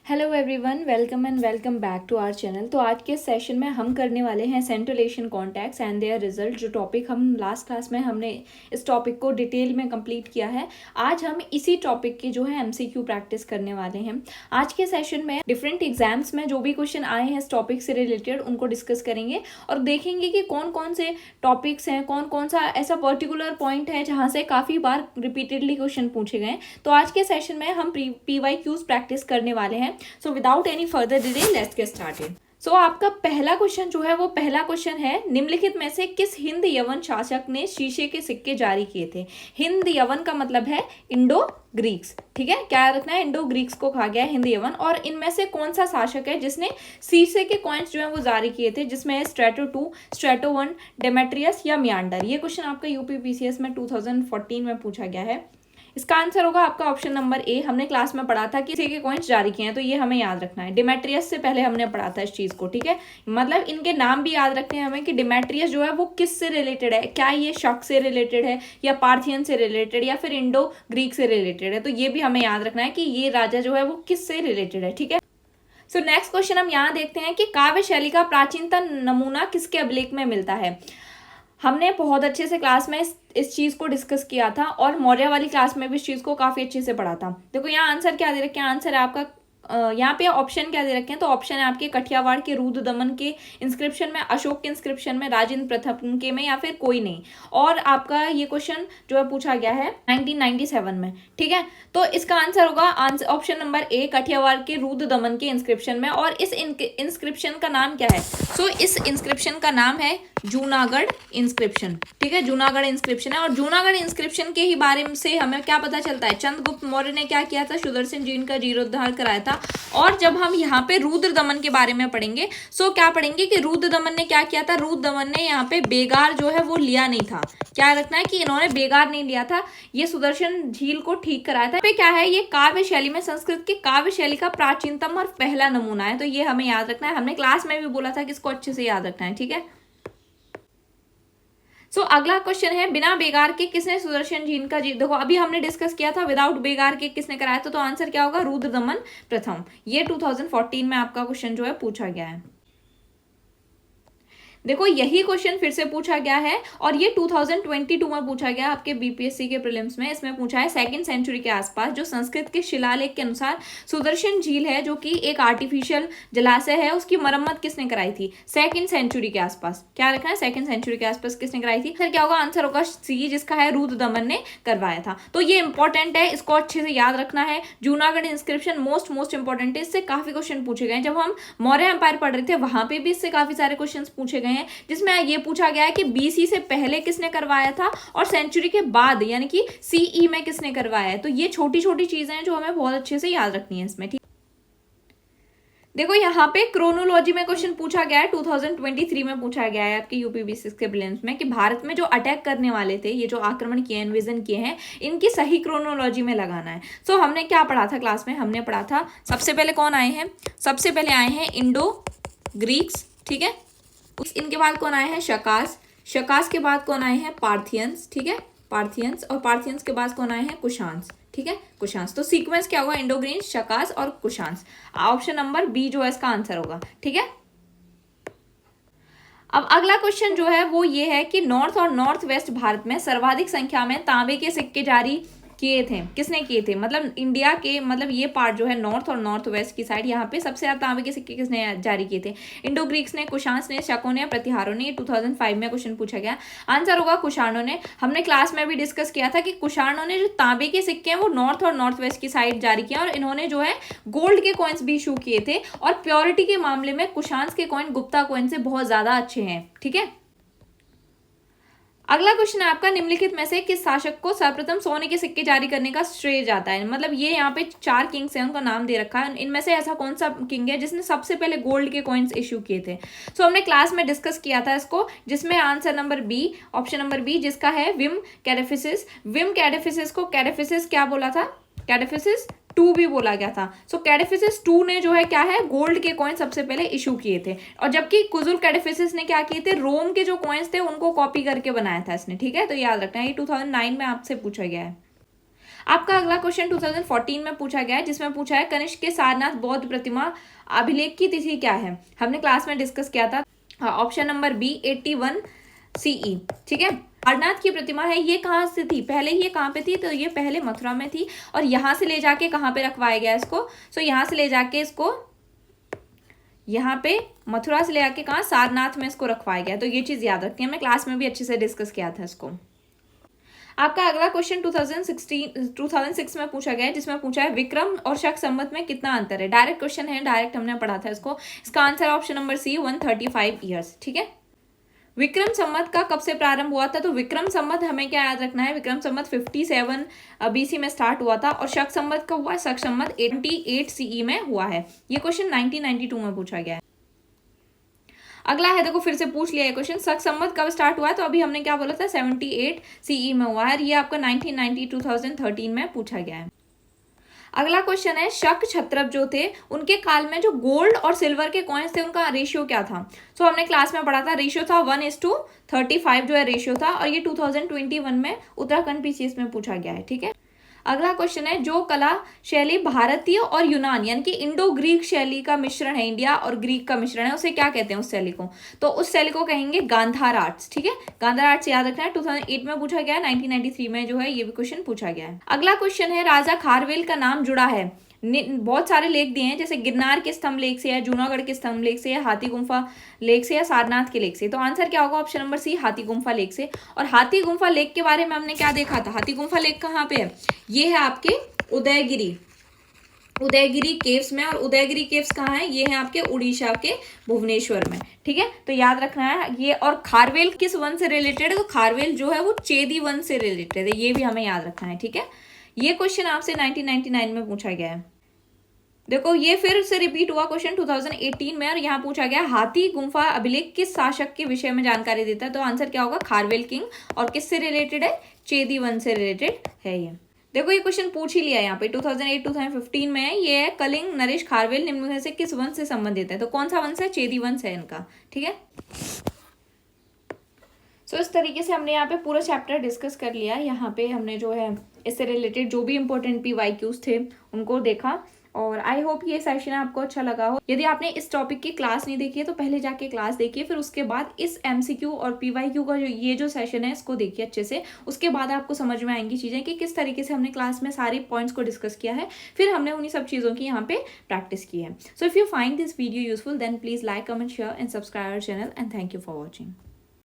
Hello everyone, welcome and welcome back to our channel. तो आज के सेशन में हम करने वाले हैं central Asian contacts and their result. जो टॉपिक हम लास्ट क्लास में हमने इस टॉपिक को डिटेल में कंप्लीट किया है, आज हम इसी टॉपिक की जो है एमसीक्यू प्रैक्टिस करने वाले हैं। आज के सेशन में डिफरेंट एग्जाम्स में जो भी क्वेश्चन आए हैं इस टॉपिक से रिलेटेड उनको डिस्कस करेंगे और देखेंगे कि कौन कौन से टॉपिक्स हैं, कौन कौन सा ऐसा पर्टिकुलर पॉइंट है जहाँ से काफ़ी बार रिपीटेडली क्वेश्चन पूछे गए। तो आज के सेशन में हम PYQs प्रैक्टिस करने वाले हैं। So without any further delay, let's get started. So आपका पहला क्वेश्चन जो है वो पहला क्वेश्चन है, निम्नलिखित में से किस हिंद यवन शासक ने शीशे के सिक्के जारी किए थे। हिंद यवन का मतलब है इंडो ग्रीक्स, ठीक है। क्या रखना है, इंडो ग्रीक्स को कहा गया है हिंद यवन। और इनमें से कौन सा शासक है जिसने शीशे के कॉइन्स जो है वो जारी किए थे, जिसमें है स्ट्रेटो 2, स्ट्रेटो 1, डेमेट्रियस या मियांडर। ये क्वेश्चन आपका यूपीपीसीएस में 2014 में पूछा गया है। इसका आंसर होगा आपका ऑप्शन नंबर ए। हमने क्लास में पढ़ा था कि शीशे के कॉइन्स जारी किए हैं, तो ये हमें याद रखना है। डिमेट्रियस से पहले हमने पढ़ा था इस चीज को, ठीक है। मतलब इनके नाम भी याद रखते हैं हमें कि डिमेट्रियस जो है वो किस से रिलेटेड है, क्या ये शक से रिलेटेड है या पार्थियन से रिलेटेड या फिर इंडो ग्रीक से रिलेटेड है। तो ये भी हमें याद रखना है कि ये राजा जो है वो किस से रिलेटेड है, ठीक है। सो नेक्स्ट क्वेश्चन हम यहाँ देखते हैं कि काव्य शैली का प्राचीनतम नमूना किसके अभिलेख में मिलता है। हमने बहुत अच्छे से क्लास में इस चीज़ को डिस्कस किया था और मौर्य वाली क्लास में भी इस चीज़ को काफ़ी अच्छे से पढ़ा था। देखो यहाँ आंसर क्या दे रखे हैं, आंसर है आपका यहाँ पे ऑप्शन क्या दे रखे हैं, तो ऑप्शन है आपके कठियावाड़ के रुद्र दमन के इंस्क्रिप्शन में, अशोक के इंस्क्रिप्शन में, राजेंद्र प्रथम के में, या फिर कोई नहीं। और आपका ये क्वेश्चन जो है पूछा गया है 1997 में, ठीक है। तो इसका आंसर होगा ऑप्शन नंबर ए, कठियावाड़ के रुद्र दमन के इंस्क्रिप्शन में। और इस इंस्क्रिप्शन का नाम क्या है, सो इस इंस्क्रिप्शन का नाम है जूनागढ़ इंस्क्रिप्शन, ठीक है। जूनागढ़ इंस्क्रिप्शन है और जूनागढ़ इंस्क्रिप्शन के ही बारे से हमें क्या पता चलता है, चंद्रगुप्त मौर्य ने क्या किया था, सुदर्शन जी का जीर्णोद्धार कराया था। और जब हम यहाँ पे रुद्र दमन के बारे में पढ़ेंगे, सो क्या पढ़ेंगे कि रुद्र दमन ने क्या किया था, रुद्र दमन ने यहाँ पे बेगार जो है वो लिया नहीं था। क्या रखना है कि इन्होंने बेगार नहीं लिया था, ये सुदर्शन झील को ठीक कराया था। पे क्या है, ये काव्य शैली में, संस्कृत की काव्य शैली का प्राचीनतम और पहला नमूना है। तो ये हमें याद रखना है, हमने क्लास में भी बोला था कि इसको अच्छे से याद रखना है, ठीक है। सो अगला क्वेश्चन है, बिना बेगार के किसने सुदर्शन झील का देखो अभी हमने डिस्कस किया था विदाउट बेगार के किसने कराया था, तो आंसर क्या होगा, रुद्र दमन प्रथम। ये 2014 में आपका क्वेश्चन जो है पूछा गया है। देखो यही क्वेश्चन फिर से पूछा गया है और ये 2022 में पूछा गया आपके बीपीएससी के प्रीलिम्स में। इसमें पूछा है सेकंड सेंचुरी के आसपास जो संस्कृत के शिलालेख के अनुसार सुदर्शन झील है, जो कि एक आर्टिफिशियल जलाशय है, उसकी मरम्मत किसने कराई थी सेकंड सेंचुरी के आसपास। क्या रखना है, सेकंड सेंचुरी के आसपास किसने कराई थी। सर क्या होगा, आंसर होगा सी, जिसका है रुद्र दमन ने करवाया था। तो ये इंपॉर्टेंट है, इसको अच्छे से याद रखना है। जूनागढ़ इंस्क्रिप्शन मोस्ट इंपॉर्टेंट है, इससे काफी क्वेश्चन पूछे गए। जब हम मौर्य एम्पायर पढ़ रहे थे वहां पे भी इससे काफी सारे क्वेश्चन पूछे गए, जिसमें ये पूछा गया है कि बीसी से पहले किसने करवाया था और सेंचुरी के बाद यानी कि सीई में किसने करवाया है। तो ये छोटी छोटी चीजें हैं जो हमें बहुत अच्छे से याद रखनी है इसमें, ठीक। देखो यहाँ पे क्रोनोलॉजी में क्वेश्चन पूछा गया है, 2023 में पूछा गया है आपके यूपीपीसी के प्रीलिम्स में, कि भारत में जो अटैक करने वाले थे, ये जो आक्रमण किए, इन्वेजन किए हैं, इनकी सही क्रोनोलॉजी में लगाना है। सो हमने क्या पढ़ा था क्लास में, हमने पढ़ा था सबसे पहले कौन आए हैं, सबसे पहले आए हैं इंडो ग्रीक्स, ठीक है। इनके बाद कौन आए हैं, शकास, शकास के बाद कौन आए हैं, पार्थियंस, ठीक है, पार्थियंस। और पार्थियंस के बाद कौन आए हैं, कुशांस, ठीक है, कुशांस। तो सीक्वेंस क्या होगा, इंडोग्रीन्स, शकास और कुशांस। ऑप्शन नंबर बी जो है इसका आंसर होगा, ठीक है। अब अगला क्वेश्चन जो है वो ये है कि नॉर्थ और नॉर्थ वेस्ट भारत में सर्वाधिक संख्या में तांबे के सिक्के जारी किए थे, किसने किए थे। मतलब इंडिया के, मतलब ये पार्ट जो है नॉर्थ और नॉर्थ वेस्ट की साइड, यहाँ पे सबसे ज्यादा तांबे के सिक्के किसने जारी किए थे, इंडो ग्रीक्स ने, कुशांस ने, शकों ने, प्रतिहारों ने। 2005 में क्वेश्चन पूछा गया, आंसर होगा कुषाणों ने। हमने क्लास में भी डिस्कस किया था कि कुषाणों ने जो तांबे के सिक्के हैं वो नॉर्थ और नॉर्थ वेस्ट की साइड जारी किया और इन्होंने जो है गोल्ड के कॉइन्स भी इशू किए थे। और प्योरिटी के मामले में कुशांस के कॉइन गुप्ता कॉइन से बहुत ज्यादा अच्छे हैं, ठीक है। अगला क्वेश्चन है आपका, निम्नलिखित में से किस शासक को सर्वप्रथम सोने के सिक्के जारी करने का श्रेय जाता है। मतलब ये यहाँ पे 4 किंग्स हैं, उनका नाम दे रखा है, इनमें से ऐसा कौन सा किंग है जिसने सबसे पहले गोल्ड के कॉइन्स इशू किए थे। सो हमने क्लास में डिस्कस किया था इसको, जिसमें answer number B, option number B, जिसका है विम कैडेफिसिस। विम कैडेफिसिस को कैडेफिसिस क्या बोला था, कैडेफिसिस 2 भी बोला गया था। सो कैडेफिसिस 2 ने जो है क्या है, गोल्ड के कॉइन सबसे पहले इशू किए थे। और जबकि कुजुल कैडेफिसिस ने क्या किए थे, रोम के जो कॉइन्स थे उनको कॉपी करके बनाया था इसने, ठीक है। तो याद रखना है, ये 2009 में आपसे पूछा गया है। आपका अगला क्वेश्चन 2014 में पूछा गया है, जिसमें पूछा है कनिष्क के सारनाथ बौद्ध प्रतिमा अभिलेख की तिथि क्या है। हमने क्लास में डिस्कस किया था। Option number B 81 CE। ठीक है, सारनाथ की प्रतिमा है, ये कहाँ से थी, पहले ये कहाँ पे थी, तो ये पहले मथुरा में थी और यहाँ से ले जाके कहाँ पे रखवाया गया इसको, सो यहाँ से ले जाके इसको यहाँ पे मथुरा से ले आके कहाँ सारनाथ में इसको रखवाया गया। तो ये चीज याद रखती है, हमने क्लास में भी अच्छे से डिस्कस किया था इसको। आपका अगला क्वेश्चन 2006 में पूछा गया है, जिसमें पूछा है विक्रम और शक संवत में कितना अंतर है। डायरेक्ट क्वेश्चन है, डायरेक्ट हमने पढ़ा था इसको। इसका answer option number C 135 years. ठीक है, विक्रम संवत का कब से प्रारंभ हुआ था, तो विक्रम संवत हमें क्या याद रखना है, विक्रम संवत 57 BC में स्टार्ट हुआ था और शक संवत कब हुआ, शक संवत 88 CE में हुआ है। ये क्वेश्चन 1992 में पूछा गया है। अगला है, देखो फिर से पूछ लिया है क्वेश्चन, शक संवत कब स्टार्ट हुआ है, तो अभी हमने क्या बोला था 78 CE में हुआ है। ये आपका 1990 2013 में पूछा गया है। अगला क्वेश्चन है, शक क्षत्रप जो थे उनके काल में जो गोल्ड और सिल्वर के कॉइन्स थे उनका रेशियो क्या था। सो हमने क्लास में पढ़ा था, रेशियो था 1:35 जो है रेशियो था, और ये 2021 में उत्तराखंड PCS में पूछा गया है। ठीक है, अगला क्वेश्चन है, जो कला शैली भारतीय और यूनान यानी कि इंडो ग्रीक शैली का मिश्रण है, इंडिया और ग्रीक का मिश्रण है, उसे क्या कहते हैं उस शैली को, तो उस शैली को कहेंगे गांधार आर्ट्स। ठीक है, गांधार आर्ट्स याद रखना है, 2008 में पूछा गया है, 1993 में जो है ये भी क्वेश्चन पूछा गया है। अगला क्वेश्चन है, राजा खारवेल का नाम जुड़ा है, बहुत सारे लेक दिए हैं, जैसे गिरनार के स्तंभ लेक से, या जूनागढ़ के स्तंभ लेक से, या हाथी गुम्फा लेक से, या सारनाथ के लेक से। तो आंसर क्या होगा, ऑप्शन नंबर सी हाथी गुम्फा लेक से। और हाथी गुम्फा लेक के बारे में हमने क्या देखा था, हाथी गुम्फा लेक कहाँ पे है, ये है आपके उदयगिरी केव्स में, और उदयगिरी केव्स कहाँ है, ये है आपके उड़ीसा के भुवनेश्वर में। ठीक है, तो याद रखना है ये। और खारवेल किस वन से रिलेटेड है, तो खारवेल जो है वो चेदी वन से रिलेटेड है, ये भी हमें याद रखना है। ठीक है, ये क्वेश्चन आपसे 1999 में पूछा गया है। देखो ये फिर से रिपीट हुआ क्वेश्चन 2018 में, और यहाँ पूछा गया हाथी गुम्फा अभिलेख किस शासक के विषय में जानकारी देता है, तो आंसर क्या होगा, खारवेल किंग, और किससे रिलेटेड है, चेदी वन से रिलेटेड है ये। देखो ये क्वेश्चन पूछ ही लिया यहाँ पे, 2008-2015 में है, ये है कलिंग नरेश खारवेल निम्न में से किस वंश से संबंधित है, तो कौन सा वंश है, चेदी वंश है इनका। ठीक है, सो इस तरीके से हमने यहाँ पे पूरा चैप्टर डिस्कस कर लिया। यहाँ पे हमने जो है इससे रिलेटेड जो भी इंपॉर्टेंट PYQs थे उनको देखा, और आई होप ये सेशन आपको अच्छा लगा हो। यदि आपने इस टॉपिक की क्लास नहीं देखी है तो पहले जाके क्लास देखिए, फिर उसके बाद इस MCQ और PYQ का जो सेशन है इसको देखिए अच्छे से। उसके बाद आपको समझ में आएंगी चीज़ें कि किस तरीके से हमने क्लास में सारी पॉइंट्स को डिस्कस किया है, फिर हमने उन्हीं सब चीज़ों की यहाँ पे प्रैक्टिस की है। So if you find this video useful then please like, comment, share and subscribe our channel, and thank you for watching.